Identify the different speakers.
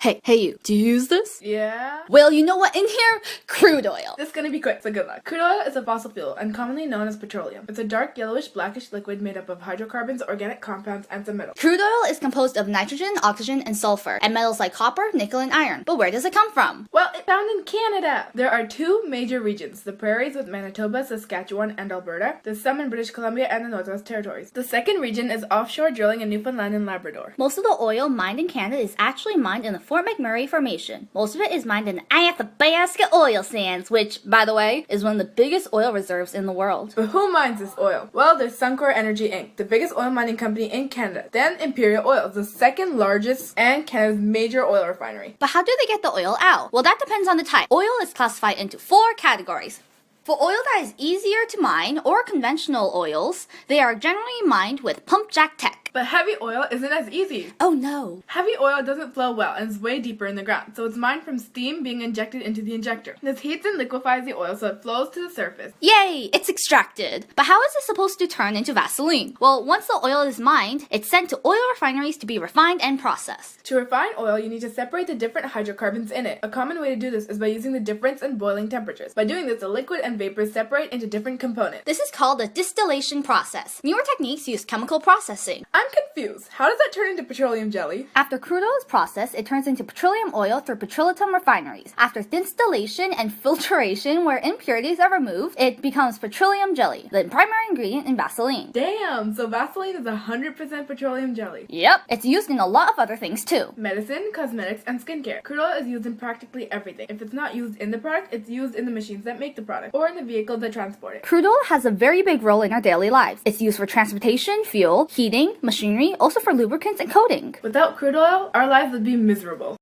Speaker 1: Hey you, do you use this?
Speaker 2: Yeah?
Speaker 1: Well, you know what in here? Crude oil.
Speaker 2: This is gonna be quick, so good luck. Crude oil is a fossil fuel and commonly known as petroleum. It's a dark yellowish blackish liquid made up of hydrocarbons, organic compounds, and some metals.
Speaker 1: Crude oil is composed of nitrogen, oxygen, and sulfur, and metals like copper, nickel, and iron. But where does it come from?
Speaker 2: Well, it's found in Canada. There are two major regions, the prairies with Manitoba, Saskatchewan, and Alberta. There's some in British Columbia and the Northwest Territories. The second region is offshore drilling in Newfoundland and Labrador.
Speaker 1: Most of the oil mined in Canada is actually mined in the Fort McMurray Formation. Most of it is mined in the Athabasca oil sands, which, by the way, is one of the biggest oil reserves in the world.
Speaker 2: But who mines this oil? Well, there's Suncor Energy Inc., the biggest oil mining company in Canada. Then Imperial Oil, the second largest and Canada's major oil refinery.
Speaker 1: But how do they get the oil out? Well, that depends on the type. Oil is classified into 4 categories. For oil that is easier to mine, or conventional oils, they are generally mined with pump jack tech.
Speaker 2: But heavy oil isn't as easy.
Speaker 1: Oh no.
Speaker 2: Heavy oil doesn't flow well and is way deeper in the ground, so it's mined from steam being injected into the injector. This heats and liquefies the oil so it flows to the surface.
Speaker 1: Yay! It's extracted. But how is it supposed to turn into Vaseline? Well, once the oil is mined, it's sent to oil refineries to be refined and processed.
Speaker 2: To refine oil, you need to separate the different hydrocarbons in it. A common way to do this is by using the difference in boiling temperatures. By doing this, the liquid and vapors separate into different components.
Speaker 1: This is called the distillation process. Newer techniques use chemical processing.
Speaker 2: I'm confused. How does that turn into petroleum jelly?
Speaker 1: After crude oil is processed, it turns into petroleum oil through petroleum refineries. After distillation and filtration, where impurities are removed, it becomes petroleum jelly, the primary ingredient in Vaseline.
Speaker 2: Damn, so Vaseline is 100% petroleum jelly.
Speaker 1: Yep, it's used in a lot of other things too.
Speaker 2: Medicine, cosmetics, and skincare. Crude oil is used in practically everything. If it's not used in the product, it's used in the machines that make the product, or in the vehicles that transport it.
Speaker 1: Crude oil has a very big role in our daily lives. It's used for transportation, fuel, heating, machinery, also for lubricants and coating.
Speaker 2: Without crude oil, our lives would be miserable.